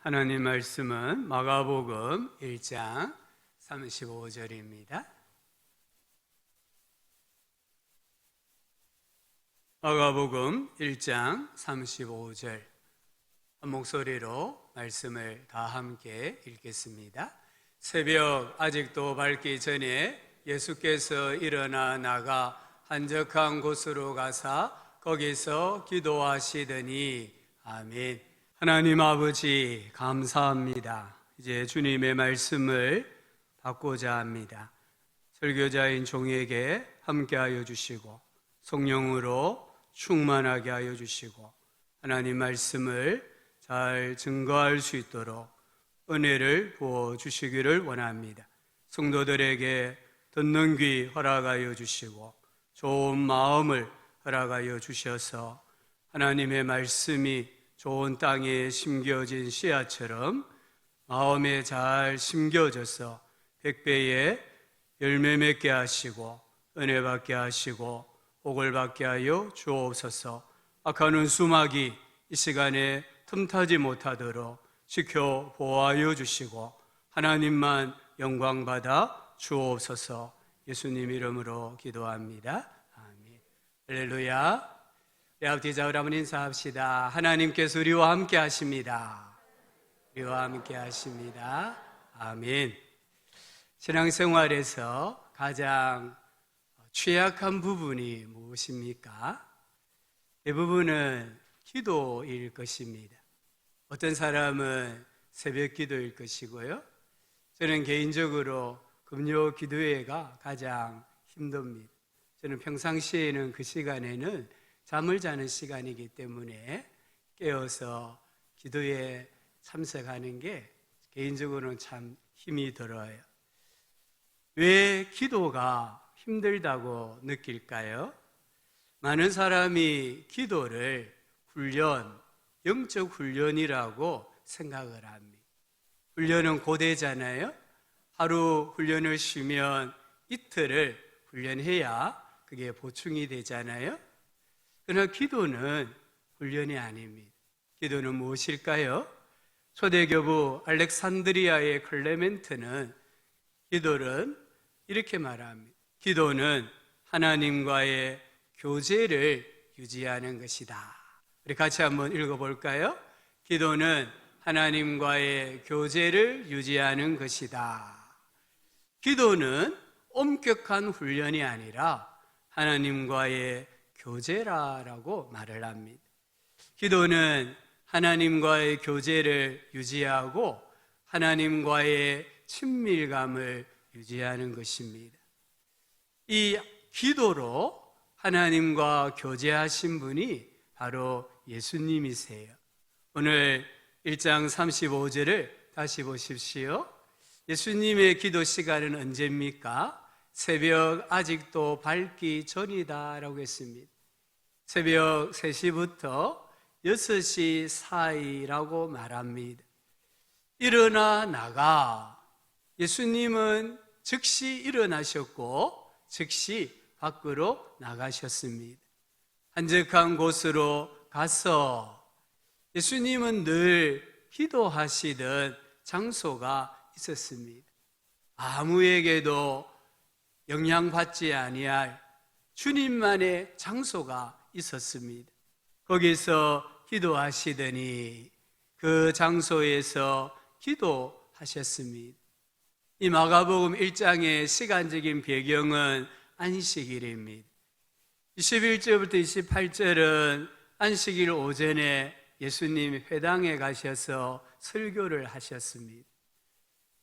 하나님 말씀은 마가복음 1장 35절입니다. 마가복음 1장 35절 한 목소리로 말씀을 다 함께 읽겠습니다. 새벽 아직도 밝기 전에 예수께서 일어나 나가 한적한 곳으로 가사 거기서 기도하시더니 아멘. 하나님 아버지 감사합니다. 이제 주님의 말씀을 받고자 합니다. 설교자인 종에게 함께하여 주시고 성령으로 충만하게 하여 주시고 하나님 말씀을 잘 증거할 수 있도록 은혜를 부어 주시기를 원합니다. 성도들에게 듣는 귀 허락하여 주시고 좋은 마음을 허락하여 주셔서 하나님의 말씀이 좋은 땅에 심겨진 씨앗처럼 마음에 잘 심겨져서 백배의 열매 맺게 하시고 은혜 받게 하시고 복을 받게 하여 주옵소서. 악한 수막이 이 시간에 틈타지 못하도록 지켜 보호하여 주시고 하나님만 영광 받아 주옵소서. 예수님 이름으로 기도합니다. 아멘. 할렐루야. 아버지 자우리 한번 인사합시다. 하나님께서 우리와 함께 하십니다. 우리와 함께 하십니다. 아멘. 신앙생활에서 가장 취약한 부분이 무엇입니까? 대부분은 기도일 것입니다. 어떤 사람은 새벽 기도일 것이고요. 저는 개인적으로 금요 기도회가 가장 힘듭니다. 저는 평상시에는 그 시간에는 잠을 자는 시간이기 때문에 깨어서 기도에 참석하는 게 개인적으로는 참 힘이 들어요. 왜 기도가 힘들다고 느낄까요? 많은 사람이 기도를 영적 훈련이라고 생각을 합니다. 훈련은 고되잖아요. 하루 훈련을 쉬면 이틀을 훈련해야 그게 보충이 되잖아요. 그러나 기도는 훈련이 아닙니다. 기도는 무엇일까요? 초대교부 알렉산드리아의 클레멘트는 기도는 이렇게 말합니다. 기도는 하나님과의 교제를 유지하는 것이다. 우리 같이 한번 읽어볼까요? 기도는 하나님과의 교제를 유지하는 것이다. 기도는 엄격한 훈련이 아니라 하나님과의 교제라고 말을 합니다. 기도는 하나님과의 교제를 유지하고 하나님과의 친밀감을 유지하는 것입니다. 이 기도로 하나님과 교제하신 분이 바로 예수님이세요. 오늘 1장 35절을 다시 보십시오. 예수님의 기도 시간은 언제입니까? 새벽 아직도 밝기 전이다 라고 했습니다. 새벽 3시부터 6시 사이라고 말합니다. 일어나 나가. 예수님은 즉시 일어나셨고 즉시 밖으로 나가셨습니다. 한적한 곳으로 가서 예수님은 늘 기도하시던 장소가 있었습니다. 아무에게도 영향받지 아니할 주님만의 장소가 있었습니다. 거기서 기도하시더니 그 장소에서 기도하셨습니다. 이 마가복음 1장의 시간적인 배경은 안식일입니다. 21절부터 28절은 안식일 오전에 예수님이 회당에 가셔서 설교를 하셨습니다.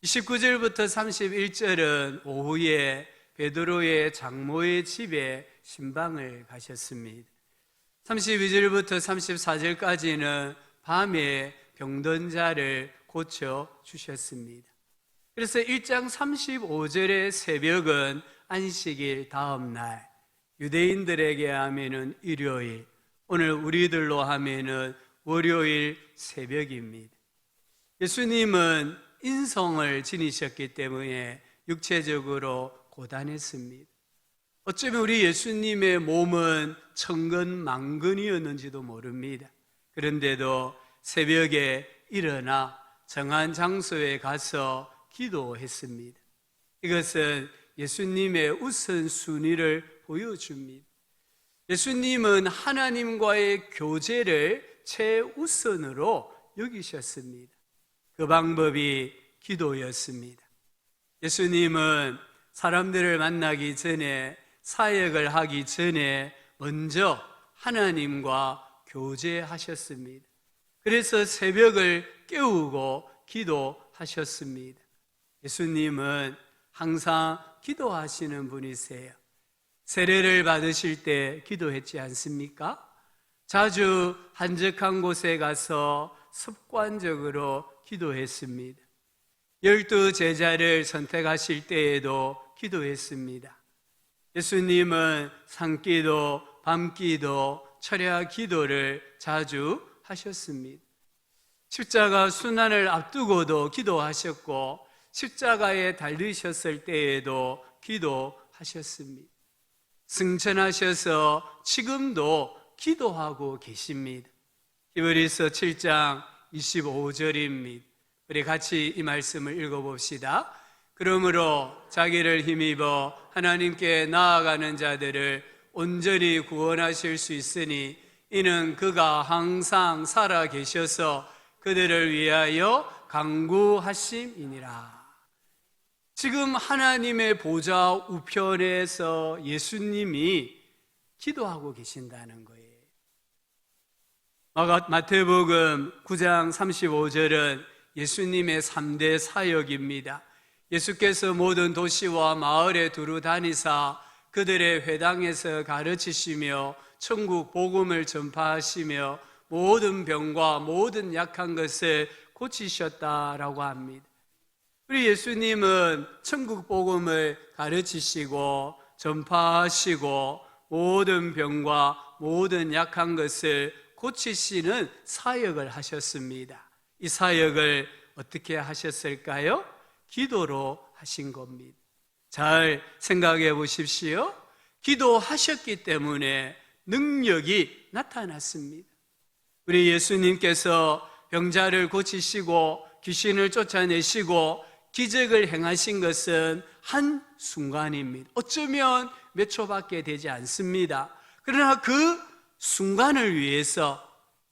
29절부터 31절은 오후에 베드로의 장모의 집에 신방을 가셨습니다. 32절부터 34절까지는 밤에 병든 자를 고쳐주셨습니다. 그래서 1장 35절의 새벽은 안식일 다음 날, 유대인들에게 하면은 일요일, 오늘 우리들로 하면은 월요일 새벽입니다. 예수님은 인성을 지니셨기 때문에 육체적으로 고단했습니다. 어쩌면 우리 예수님의 몸은 천근만근이었는지도 모릅니다. 그런데도 새벽에 일어나 정한 장소에 가서 기도했습니다. 이것은 예수님의 우선순위를 보여줍니다. 예수님은 하나님과의 교제를 최우선으로 여기셨습니다. 그 방법이 기도였습니다. 예수님은 사람들을 만나기 전에, 사역을 하기 전에 먼저 하나님과 교제하셨습니다. 그래서 새벽을 깨우고 기도하셨습니다. 예수님은 항상 기도하시는 분이세요. 세례를 받으실 때 기도했지 않습니까? 자주 한적한 곳에 가서 습관적으로 기도했습니다. 12 제자를 선택하실 때에도 기도했습니다. 예수님은 산기도, 밤기도, 철야 기도를 자주 하셨습니다. 십자가 순환을 앞두고도 기도하셨고, 십자가에 달리셨을 때에도 기도하셨습니다. 승천하셔서 지금도 기도하고 계십니다. 히브리서 7장 25절입니다. 우리 같이 이 말씀을 읽어봅시다. 그러므로 자기를 힘입어 하나님께 나아가는 자들을 온전히 구원하실 수 있으니 이는 그가 항상 살아 계셔서 그들을 위하여 간구하심이니라. 지금 하나님의 보좌 우편에서 예수님이 기도하고 계신다는 거예요. 마태복음 9장 35절은 예수님의 3대 사역입니다. 예수께서 모든 도시와 마을에 두루 다니사 그들의 회당에서 가르치시며 천국 복음을 전파하시며 모든 병과 모든 약한 것을 고치셨다라고 합니다. 우리 예수님은 천국 복음을 가르치시고 전파하시고 모든 병과 모든 약한 것을 고치시는 사역을 하셨습니다. 이 사역을 어떻게 하셨을까요? 기도로 하신 겁니다. 잘 생각해 보십시오. 기도하셨기 때문에 능력이 나타났습니다. 우리 예수님께서 병자를 고치시고 귀신을 쫓아내시고 기적을 행하신 것은 한 순간입니다. 어쩌면 몇 초밖에 되지 않습니다. 그러나 그 순간을 위해서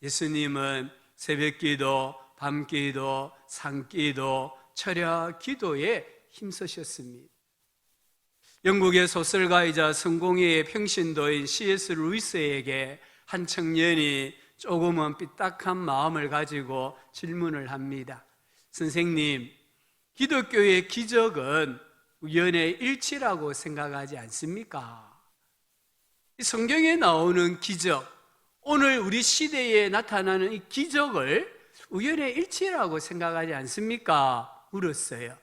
예수님은 새벽기도, 밤기도, 산기도, 철야 기도에 힘쓰셨습니다. 영국의 소설가이자 성공회의 평신도인 C.S. 루이스에게 한 청년이 조금은 삐딱한 마음을 가지고 질문을 합니다. 선생님, 기독교의 기적은 우연의 일치라고 생각하지 않습니까? 성경에 나오는 기적, 오늘 우리 시대에 나타나는 이 기적을 우연의 일치라고 생각하지 않습니까? 물었어요.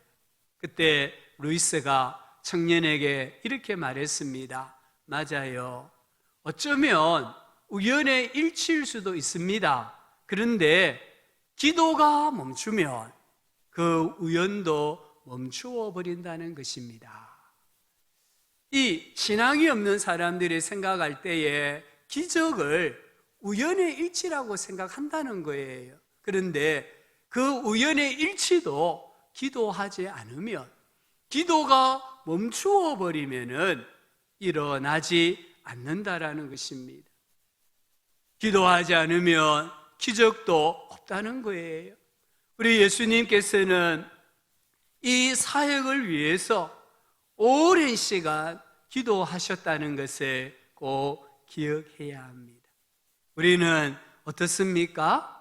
그때 루이스가 청년에게 이렇게 말했습니다. 맞아요. 어쩌면 우연의 일치일 수도 있습니다. 그런데 기도가 멈추면 그 우연도 멈추어 버린다는 것입니다. 이 신앙이 없는 사람들이 생각할 때에 기적을 우연의 일치라고 생각한다는 거예요. 그런데 그 우연의 일치도 기도하지 않으면, 기도가 멈추어 버리면은 일어나지 않는다라는 것입니다. 기도하지 않으면 기적도 없다는 거예요. 우리 예수님께서는 이 사역을 위해서 오랜 시간 기도하셨다는 것을 꼭 기억해야 합니다. 우리는 어떻습니까?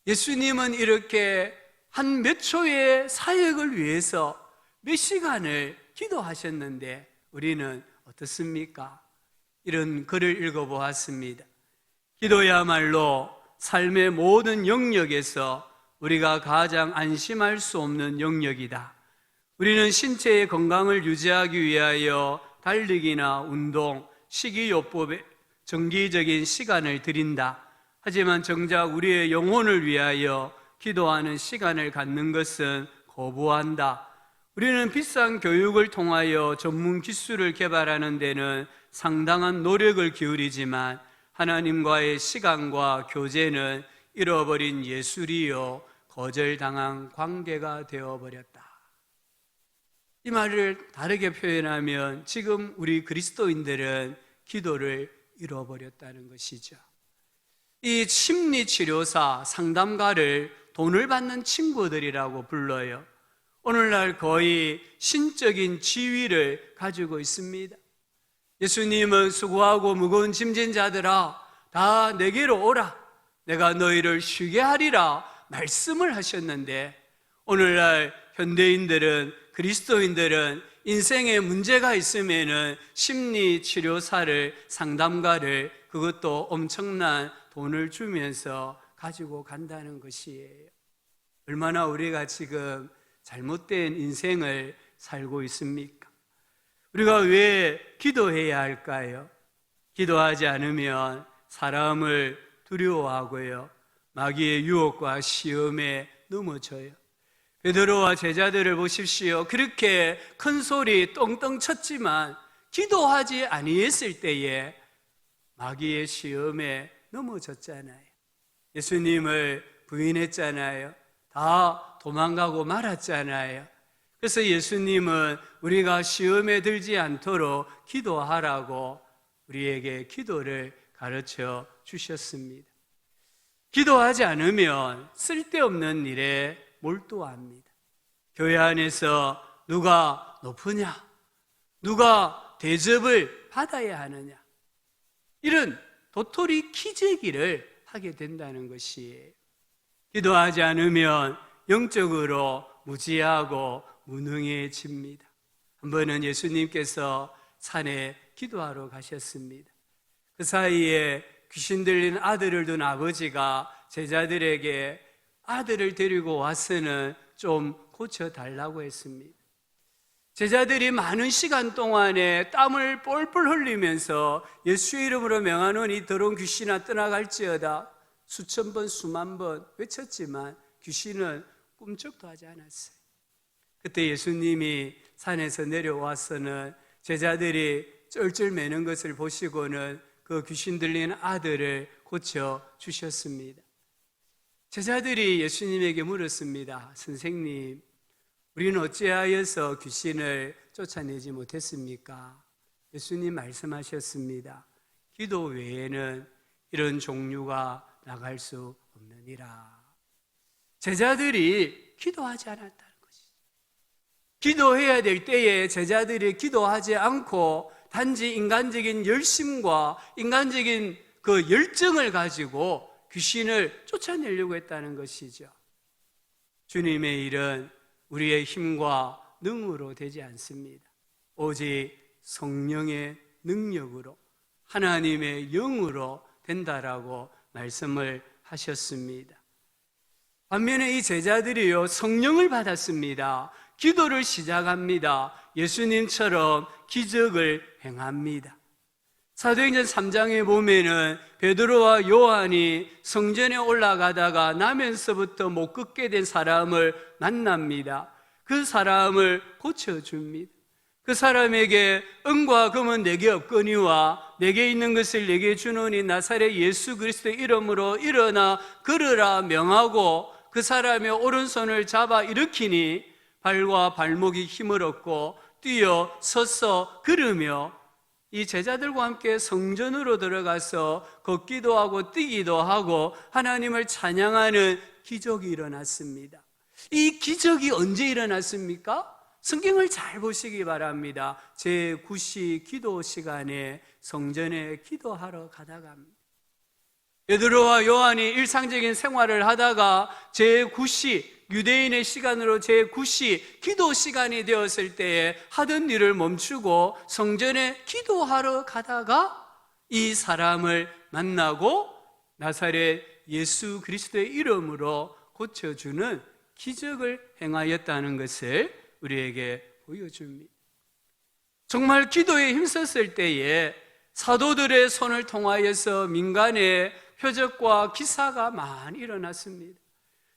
예수님은 이렇게 한 몇 초의 사역을 위해서 몇 시간을 기도하셨는데 우리는 어떻습니까? 이런 글을 읽어보았습니다. 기도야말로 삶의 모든 영역에서 우리가 가장 안심할 수 없는 영역이다. 우리는 신체의 건강을 유지하기 위하여 달리기나 운동, 식이요법에 정기적인 시간을 들인다. 하지만 정작 우리의 영혼을 위하여 기도하는 시간을 갖는 것은 거부한다. 우리는 비싼 교육을 통하여 전문 기술을 개발하는 데는 상당한 노력을 기울이지만 하나님과의 시간과 교제는 잃어버린 예술이요 거절당한 관계가 되어버렸다. 이 말을 다르게 표현하면 지금 우리 그리스도인들은 기도를 잃어버렸다는 것이죠. 이 심리치료사, 상담가를 돈을 받는 친구들이라고 불러요. 오늘날 거의 신적인 지위를 가지고 있습니다. 예수님은 수고하고 무거운 짐진 자들아 다 내게로 오라, 내가 너희를 쉬게 하리라 말씀을 하셨는데, 오늘날 현대인들은, 그리스도인들은 인생에 문제가 있으면은 심리치료사를, 상담가를, 그것도 엄청난 돈을 주면서 가지고 간다는 것이에요. 얼마나 우리가 지금 잘못된 인생을 살고 있습니까? 우리가 왜 기도해야 할까요? 기도하지 않으면 사람을 두려워하고요, 마귀의 유혹과 시험에 넘어져요. 베드로와 제자들을 보십시오. 그렇게 큰 소리 똥똥 쳤지만 기도하지 아니했을 때에 마귀의 시험에 넘어졌잖아요. 예수님을 부인했잖아요. 다 도망가고 말았잖아요. 그래서 예수님은 우리가 시험에 들지 않도록 기도하라고 우리에게 기도를 가르쳐 주셨습니다. 기도하지 않으면 쓸데없는 일에 몰두합니다. 교회 안에서 누가 높으냐, 누가 대접을 받아야 하느냐, 이런 도토리 키재기를 하게 된다는 것이에요. 기도하지 않으면 영적으로 무지하고 무능해집니다. 한 번은 예수님께서 산에 기도하러 가셨습니다. 그 사이에 귀신 들린 아들을 둔 아버지가 제자들에게 아들을 데리고 와서는 좀 고쳐달라고 했습니다. 제자들이 많은 시간 동안에 땀을 뻘뻘 흘리면서 예수의 이름으로 명하노니 더러운 귀신아 떠나갈지어다 수천 번 수만 번 외쳤지만 귀신은 꿈쩍도 하지 않았어요. 그때 예수님이 산에서 내려와서는 제자들이 쩔쩔 매는 것을 보시고는 그 귀신 들린 아들을 고쳐 주셨습니다. 제자들이 예수님에게 물었습니다. 선생님, 우리는 어찌하여서 귀신을 쫓아내지 못했습니까? 예수님 말씀하셨습니다. 기도 외에는 이런 종류가 나갈 수 없느니라. 제자들이 기도하지 않았다는 것이죠. 기도해야 될 때에 제자들이 기도하지 않고 단지 인간적인 열심과 인간적인 그 열정을 가지고 귀신을 쫓아내려고 했다는 것이죠. 주님의 일은 우리의 힘과 능으로 되지 않습니다. 오직 성령의 능력으로, 하나님의 영으로 된다라고 말씀을 하셨습니다. 반면에 이 제자들이요, 성령을 받았습니다. 기도를 시작합니다. 예수님처럼 기적을 행합니다. 사도행전 3장에 보면은 베드로와 요한이 성전에 올라가다가 나면서부터 못 걷게 된 사람을 만납니다. 그 사람을 고쳐줍니다. 그 사람에게 은과 금은 내게 없거니와 내게 있는 것을 내게 주노니 나사렛 예수 그리스도의 이름으로 일어나 걸으라 명하고 그 사람의 오른손을 잡아 일으키니 발과 발목이 힘을 얻고 뛰어 서서 걸으며 이 제자들과 함께 성전으로 들어가서 걷기도 하고 뛰기도 하고 하나님을 찬양하는 기적이 일어났습니다. 이 기적이 언제 일어났습니까? 성경을 잘 보시기 바랍니다. 제9시 기도 시간에 성전에 기도하러 가다가 베드로와 요한이 일상적인 생활을 하다가 제9시 유대인의 시간으로 제9시 기도 시간이 되었을 때에 하던 일을 멈추고 성전에 기도하러 가다가 이 사람을 만나고 나사렛 예수 그리스도의 이름으로 고쳐주는 기적을 행하였다는 것을 우리에게 보여줍니다. 정말 기도에 힘썼을 때에 사도들의 손을 통하여서 민간의 표적과 기사가 많이 일어났습니다.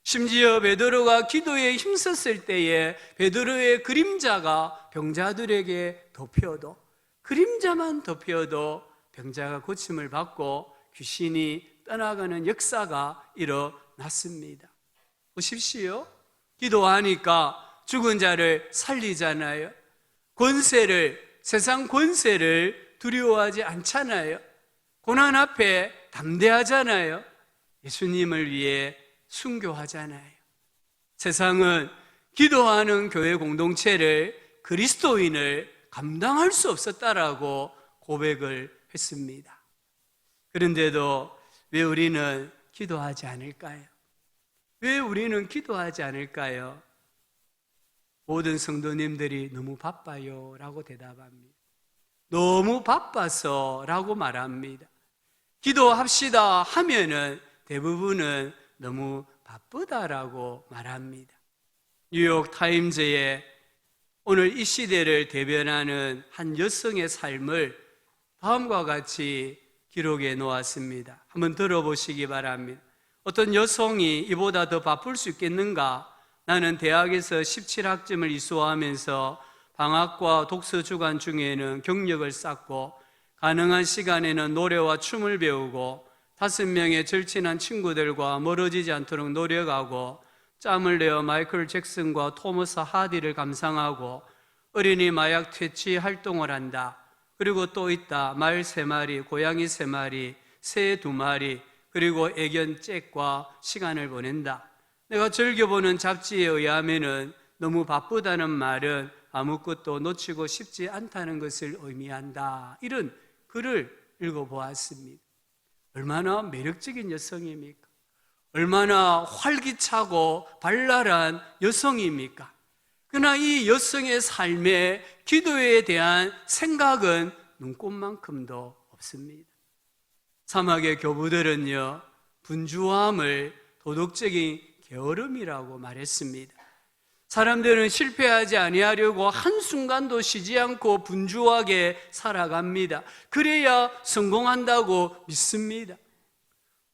심지어 베드로가 기도에 힘썼을 때에 베드로의 그림자가 병자들에게 덮여도, 그림자만 덮여도 병자가 고침을 받고 귀신이 떠나가는 역사가 일어났습니다. 보십시오. 기도하니까 죽은 자를 살리잖아요. 세상 권세를 두려워하지 않잖아요. 고난 앞에 담대하잖아요. 예수님을 위해 순교하잖아요. 세상은 기도하는 교회 공동체를, 그리스도인을 감당할 수 없었다라고 고백을 했습니다. 그런데도 왜 우리는 기도하지 않을까요? 왜 우리는 기도하지 않을까요? 모든 성도님들이 너무 바빠요 라고 대답합니다. 너무 바빠서 라고 말합니다. 기도합시다 하면은 대부분은 너무 바쁘다라고 말합니다. 뉴욕 타임즈에 오늘 이 시대를 대변하는 한 여성의 삶을 다음과 같이 기록해 놓았습니다. 한번 들어보시기 바랍니다. 어떤 여성이 이보다 더 바쁠 수 있겠는가? 나는 대학에서 17학점을 이수하면서 방학과 독서 주간 중에는 경력을 쌓고 가능한 시간에는 노래와 춤을 배우고 5명의 절친한 친구들과 멀어지지 않도록 노력하고 짬을 내어 마이클 잭슨과 토머스 하디를 감상하고 어린이 마약 퇴치 활동을 한다. 그리고 또 있다. 말 3마리, 고양이 3마리, 새 2마리, 그리고 애견 잭과 시간을 보낸다. 내가 즐겨보는 잡지에 의하면은 너무 바쁘다는 말은 아무것도 놓치고 싶지 않다는 것을 의미한다. 이런 글을 읽어보았습니다. 얼마나 매력적인 여성입니까? 얼마나 활기차고 발랄한 여성입니까? 그러나 이 여성의 삶에 기도에 대한 생각은 눈꼽만큼도 없습니다. 사막의 교부들은요, 분주함을 도덕적인 게으름이라고 말했습니다. 사람들은 실패하지 아니하려고 한순간도 쉬지 않고 분주하게 살아갑니다. 그래야 성공한다고 믿습니다.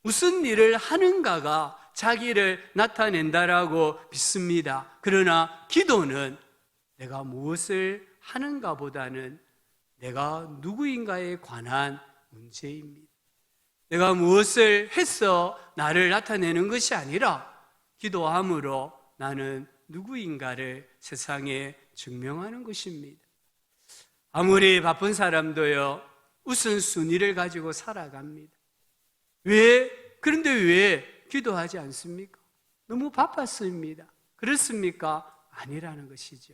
무슨 일을 하는가가 자기를 나타낸다라고 믿습니다. 그러나 기도는 내가 무엇을 하는가 보다는 내가 누구인가에 관한 문제입니다. 내가 무엇을 해서 나를 나타내는 것이 아니라 기도함으로 나는 누구인가를 세상에 증명하는 것입니다. 아무리 바쁜 사람도요, 우선순위를 가지고 살아갑니다. 그런데 왜 기도하지 않습니까? 너무 바빴습니다. 그렇습니까? 아니라는 것이죠.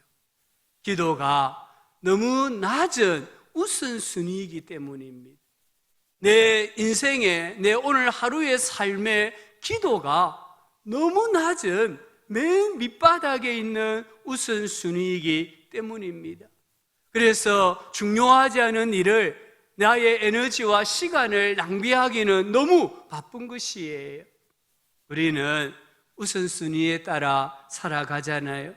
기도가 너무 낮은 우선순위이기 때문입니다. 내 인생에, 내 오늘 하루의 삶의 기도가 너무 낮은 맨 밑바닥에 있는 우선순위이기 때문입니다. 그래서 중요하지 않은 일을 나의 에너지와 시간을 낭비하기는 너무 바쁜 것이에요. 우리는 우선순위에 따라 살아가잖아요.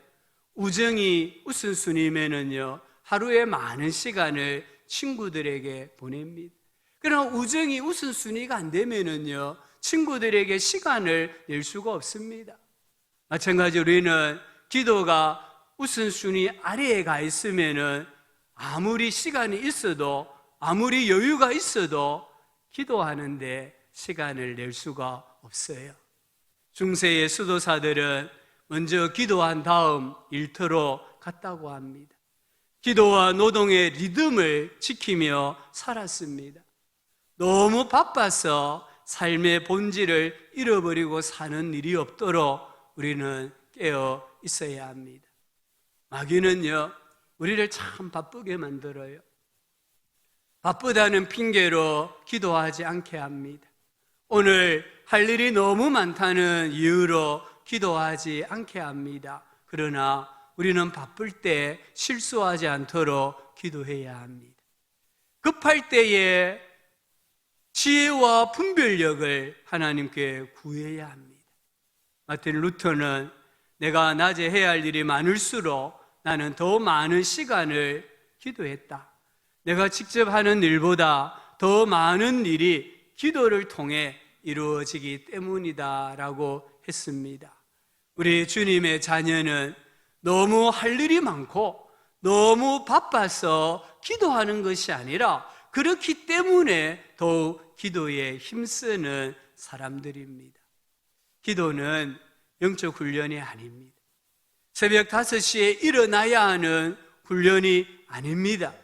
우정이 우선순위면은요, 하루에 많은 시간을 친구들에게 보냅니다. 그러나 우정이 우선순위가 안 되면은요, 친구들에게 시간을 낼 수가 없습니다. 마찬가지로 우리는 기도가 우선순위 아래에 가 있으면은 아무리 시간이 있어도, 아무리 여유가 있어도 기도하는데 시간을 낼 수가 없어요. 중세의 수도사들은 먼저 기도한 다음 일터로 갔다고 합니다. 기도와 노동의 리듬을 지키며 살았습니다. 너무 바빠서 삶의 본질을 잃어버리고 사는 일이 없도록 우리는 깨어 있어야 합니다. 마귀는요, 우리를 참 바쁘게 만들어요. 바쁘다는 핑계로 기도하지 않게 합니다. 오늘 할 일이 너무 많다는 이유로 기도하지 않게 합니다. 그러나 우리는 바쁠 때 실수하지 않도록 기도해야 합니다. 급할 때에 지혜와 분별력을 하나님께 구해야 합니다. 마틴 루터는 내가 낮에 해야 할 일이 많을수록 나는 더 많은 시간을 기도했다. 내가 직접 하는 일보다 더 많은 일이 기도를 통해 이루어지기 때문이다 라고 했습니다. 우리 주님의 자녀는 너무 할 일이 많고 너무 바빠서 기도하는 것이 아니라 그렇기 때문에 더욱 기도에 힘쓰는 사람들입니다. 기도는 영적 훈련이 아닙니다. 새벽 5시에 일어나야 하는 훈련이 아닙니다.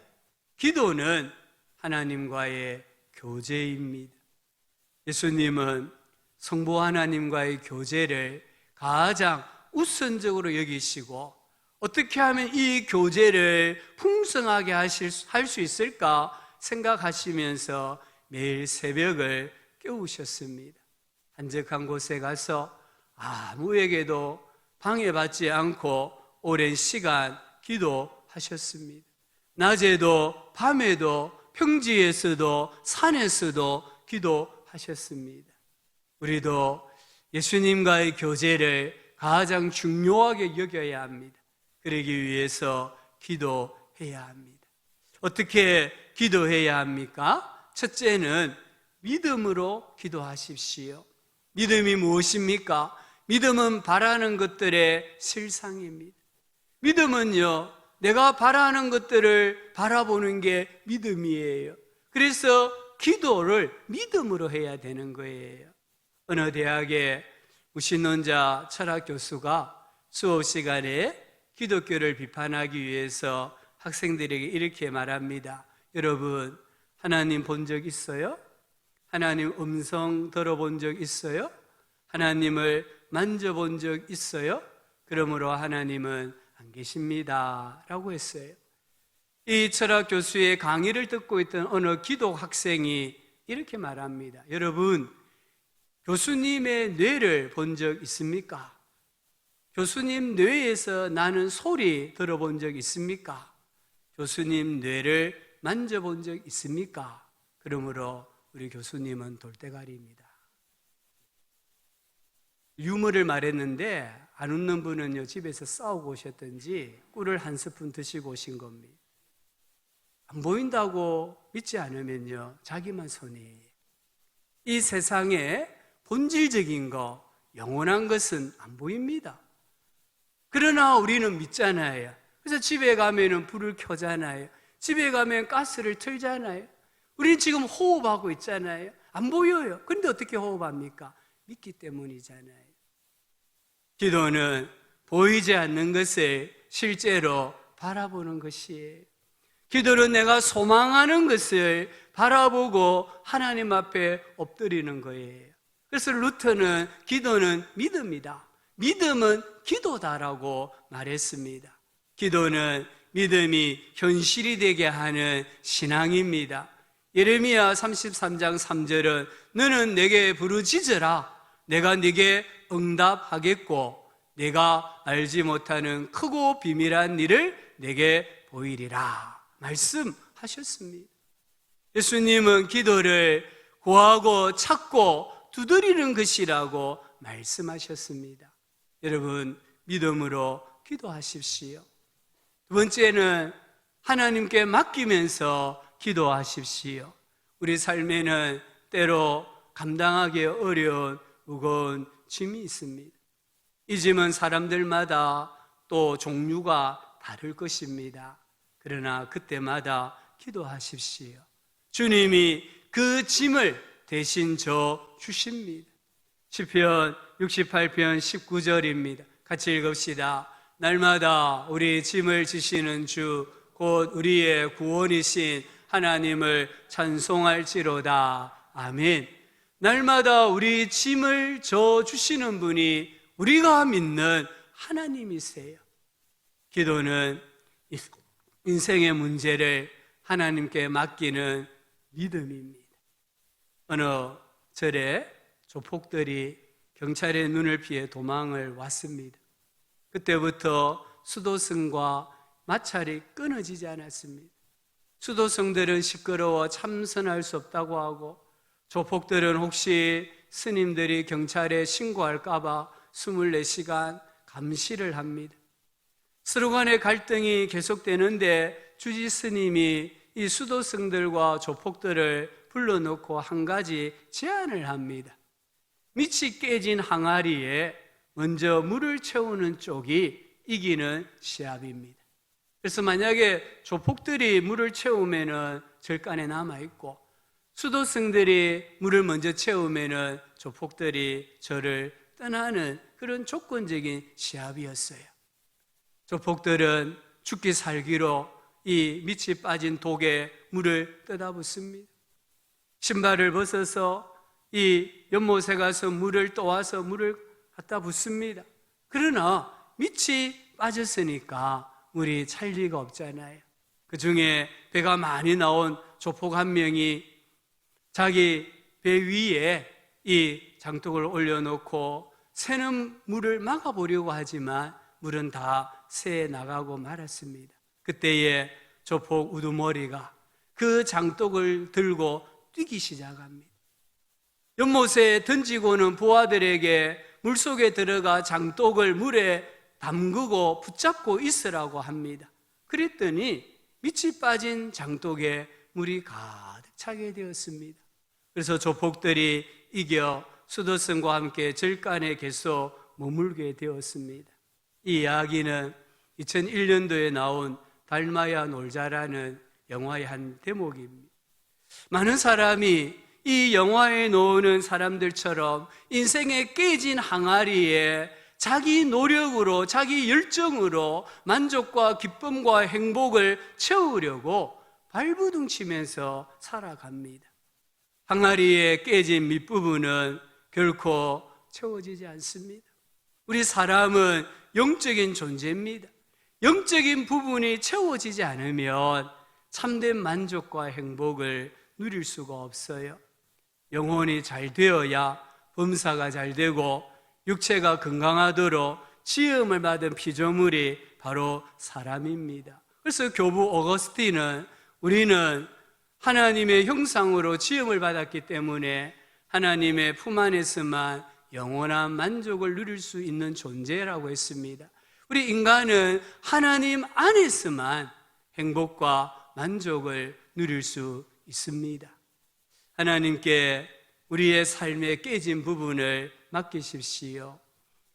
기도는 하나님과의 교제입니다. 예수님은 성부 하나님과의 교제를 가장 우선적으로 여기시고 어떻게 하면 이 교제를 풍성하게 할 수 있을까 생각하시면서 매일 새벽을 깨우셨습니다. 한적한 곳에 가서 아무에게도 방해받지 않고 오랜 시간 기도하셨습니다. 낮에도 밤에도 평지에서도 산에서도 기도하셨습니다. 우리도 예수님과의 교제를 가장 중요하게 여겨야 합니다. 그러기 위해서 기도해야 합니다. 어떻게 기도해야 합니까? 첫째는 믿음으로 기도하십시오. 믿음이 무엇입니까? 믿음은 바라는 것들의 실상입니다. 믿음은요, 내가 바라는 것들을 바라보는 게 믿음이에요. 그래서 기도를 믿음으로 해야 되는 거예요. 어느 대학의 무신론자 철학 교수가 수업 시간에 기독교를 비판하기 위해서 학생들에게 이렇게 말합니다. 여러분, 하나님 본 적 있어요? 하나님 음성 들어본 적 있어요? 하나님을 만져본 적 있어요? 그러므로 하나님은 안 계십니다 라고 했어요. 이 철학 교수의 강의를 듣고 있던 어느 기독 학생이 이렇게 말합니다. 여러분, 교수님의 뇌를 본 적 있습니까? 교수님 뇌에서 나는 소리 들어본 적 있습니까? 교수님 뇌를 만져본 적 있습니까? 그러므로 우리 교수님은 돌대가리입니다. 유머를 말했는데 안 웃는 분은요, 집에서 싸우고 오셨든지 꿀을 한 스푼 드시고 오신 겁니다. 안 보인다고 믿지 않으면요, 자기만 손해예요. 이 세상에 본질적인 거, 영원한 것은 안 보입니다. 그러나 우리는 믿잖아요. 그래서 집에 가면은 불을 켜잖아요. 집에 가면 가스를 틀잖아요. 우리는 지금 호흡하고 있잖아요. 안 보여요. 그런데 어떻게 호흡합니까? 믿기 때문이잖아요. 기도는 보이지 않는 것을 실제로 바라보는 것이에요. 기도는 내가 소망하는 것을 바라보고 하나님 앞에 엎드리는 거예요. 그래서 루터는 기도는 믿음이다, 믿음은 기도다라고 말했습니다. 기도는 믿음이 현실이 되게 하는 신앙입니다. 예레미야 33장 3절은 너는 내게 부르짖으라 내가 네게 응답하겠고 내가 알지 못하는 크고 비밀한 일을 내게 보이리라 말씀하셨습니다. 예수님은 기도를 구하고 찾고 두드리는 것이라고 말씀하셨습니다. 여러분, 믿음으로 기도하십시오. 두 번째는 하나님께 맡기면서 기도하십시오. 우리 삶에는 때로 감당하기 어려운 무거운 짐이 있습니다. 이 짐은 사람들마다 또 종류가 다를 것입니다. 그러나 그때마다 기도하십시오. 주님이 그 짐을 대신 져 주십니다. 시편 68편 19절입니다. 같이 읽읍시다. 날마다 우리 짐을 지시는 주 곧 우리의 구원이신 하나님을 찬송할지로다. 아멘. 날마다 우리 짐을 져 주시는 분이 우리가 믿는 하나님이세요. 기도는 인생의 문제를 하나님께 맡기는 믿음입니다. 어느 절에 조폭들이 경찰의 눈을 피해 도망을 왔습니다. 그때부터 수도승과 마찰이 끊어지지 않았습니다. 수도승들은 시끄러워 참선할 수 없다고 하고 조폭들은 혹시 스님들이 경찰에 신고할까 봐 24시간 감시를 합니다. 서로 간의 갈등이 계속되는데 주지 스님이 이 수도승들과 조폭들을 불러놓고 한 가지 제안을 합니다. 밑이 깨진 항아리에 먼저 물을 채우는 쪽이 이기는 시합입니다. 그래서 만약에 조폭들이 물을 채우면은 절간에 남아있고 수도승들이 물을 먼저 채우면은 조폭들이 저를 떠나는 그런 조건적인 시합이었어요. 조폭들은 죽기 살기로 이 밑이 빠진 독에 물을 떠다 붓습니다. 신발을 벗어서 이 연못에 가서 물을 떠와서 물을 갖다 붓습니다. 그러나 밑이 빠졌으니까 물이 찰 리가 없잖아요. 그 중에 배가 많이 나온 조폭 한 명이 자기 배 위에 이 장독을 올려놓고 새는 물을 막아보려고 하지만 물은 다 새 나가고 말았습니다. 그때에 조폭 우두머리가 그 장독을 들고 뛰기 시작합니다. 연못에 던지고는 부하들에게 물속에 들어가 장독을 물에 담그고 붙잡고 있으라고 합니다. 그랬더니 밑이 빠진 장독에 물이 가득 차게 되었습니다. 그래서 조폭들이 이겨 수도승과 함께 절간에 계속 머물게 되었습니다. 이 이야기는 2001년도에 나온 달마야 놀자라는 영화의 한 대목입니다. 많은 사람이 이 영화에 나오는 사람들처럼 인생의 깨진 항아리에 자기 노력으로, 자기 열정으로 만족과 기쁨과 행복을 채우려고 발버둥 치면서 살아갑니다. 항아리에 깨진 밑부분은 결코 채워지지 않습니다. 우리 사람은 영적인 존재입니다. 영적인 부분이 채워지지 않으면 참된 만족과 행복을 누릴 수가 없어요. 영혼이 잘 되어야 범사가 잘 되고 육체가 건강하도록 지음을 받은 피조물이 바로 사람입니다. 그래서 교부 어거스틴은 우리는 하나님의 형상으로 지음을 받았기 때문에 하나님의 품 안에서만 영원한 만족을 누릴 수 있는 존재라고 했습니다. 우리 인간은 하나님 안에서만 행복과 만족을 누릴 수 있습니다. 하나님께 우리의 삶의 깨진 부분을 맡기십시오.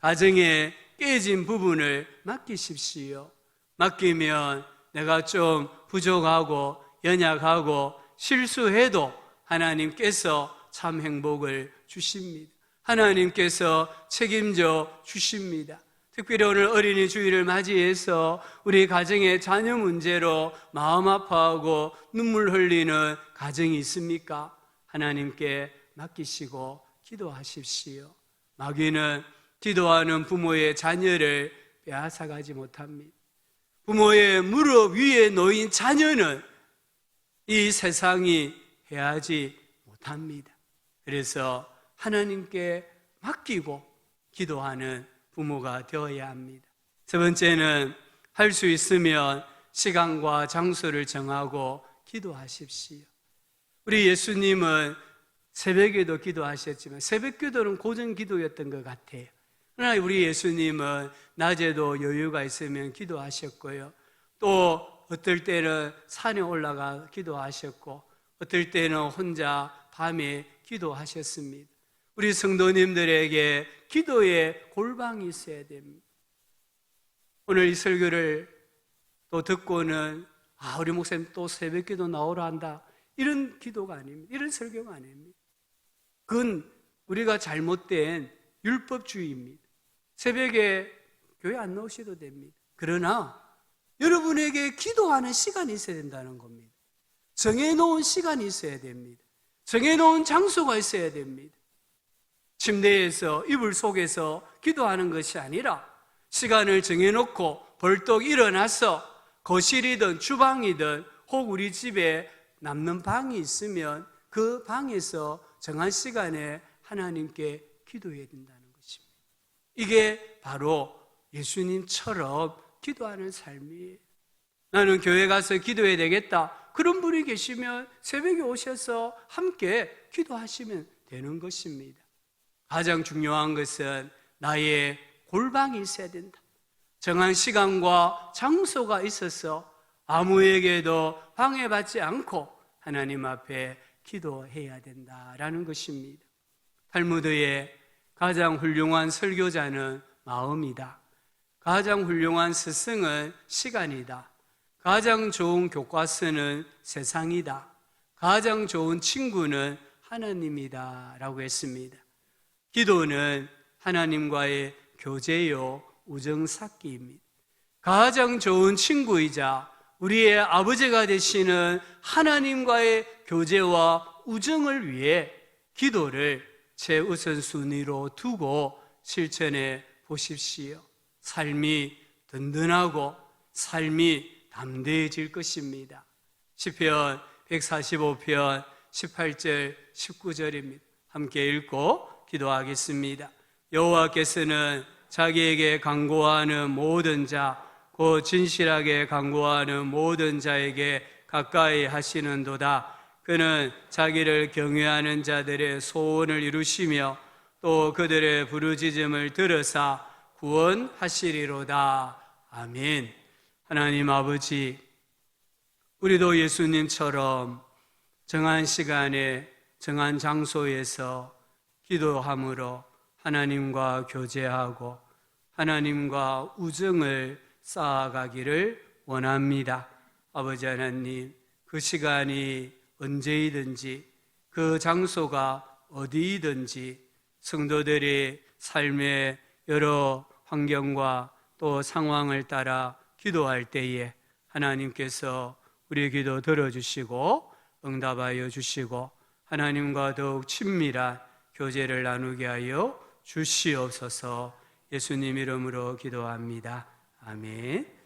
가정의 깨진 부분을 맡기십시오. 맡기면 내가 좀 부족하고 연약하고 실수해도 하나님께서 참 행복을 주십니다. 하나님께서 책임져 주십니다. 특별히 오늘 어린이 주일을 맞이해서 우리 가정의 자녀 문제로 마음 아파하고 눈물 흘리는 가정이 있습니까? 하나님께 맡기시고 기도하십시오. 마귀는 기도하는 부모의 자녀를 빼앗아가지 못합니다. 부모의 무릎 위에 놓인 자녀는 이 세상이 해하지 못합니다. 그래서 하나님께 맡기고 기도하는 부모가 되어야 합니다. 세 번째는 할 수 있으면 시간과 장소를 정하고 기도하십시오. 우리 예수님은 새벽에도 기도하셨지만 새벽 기도는 고정 기도였던 것 같아요. 그러나 우리 예수님은 낮에도 여유가 있으면 기도하셨고요. 또 어떨 때는 산에 올라가 기도하셨고 어떨 때는 혼자 밤에 기도하셨습니다. 우리 성도님들에게 기도의 골방이 있어야 됩니다. 오늘 이 설교를 또 듣고는 우리 목사님 또 새벽 기도 나오라 한다, 이런 기도가 아닙니다. 이런 설교가 아닙니다. 그건 우리가 잘못된 율법주의입니다. 새벽에 교회 안 나오셔도 됩니다. 그러나 여러분에게 기도하는 시간이 있어야 된다는 겁니다. 정해놓은 시간이 있어야 됩니다. 정해놓은 장소가 있어야 됩니다. 침대에서 이불 속에서 기도하는 것이 아니라 시간을 정해놓고 벌떡 일어나서 거실이든 주방이든 혹 우리 집에 남는 방이 있으면 그 방에서 정한 시간에 하나님께 기도해야 된다는 것입니다. 이게 바로 예수님처럼 기도하는 삶이에요. 나는 교회 가서 기도해야 되겠다, 그런 분이 계시면 새벽에 오셔서 함께 기도하시면 되는 것입니다. 가장 중요한 것은 나의 골방이 있어야 된다. 정한 시간과 장소가 있어서 아무에게도 방해받지 않고 하나님 앞에 기도해야 된다라는 것입니다. 탈무드의 가장 훌륭한 설교자는 마음이다. 가장 훌륭한 스승은 시간이다. 가장 좋은 교과서는 세상이다. 가장 좋은 친구는 하나님이다 라고 했습니다. 기도는 하나님과의 교제요 우정 쌓기입니다. 가장 좋은 친구이자 우리의 아버지가 되시는 하나님과의 교제와 우정을 위해 기도를 최우선순위로 두고 실천해 보십시오. 삶이 든든하고 삶이 담대해질 것입니다. 시편 145편 18절 19절입니다. 함께 읽고 기도하겠습니다. 여호와께서는 자기에게 간구하는 모든 자, 곧 진실하게 간구하는 모든 자에게 가까이 하시는도다. 그는 자기를 경외하는 자들의 소원을 이루시며 또 그들의 부르짖음을 들으사 구원하시리로다. 아멘. 하나님 아버지, 우리도 예수님처럼 정한 시간에 정한 장소에서 기도함으로 하나님과 교제하고 하나님과 우정을 쌓아가기를 원합니다. 아버지 하나님, 그 시간이 언제이든지 그 장소가 어디이든지 성도들이 삶의 여러 환경과 또 상황을 따라 기도할 때에 하나님께서 우리의 기도 들어주시고 응답하여 주시고 하나님과 더욱 친밀한 교제를 나누게 하여 주시옵소서. 예수님 이름으로 기도합니다. 아멘.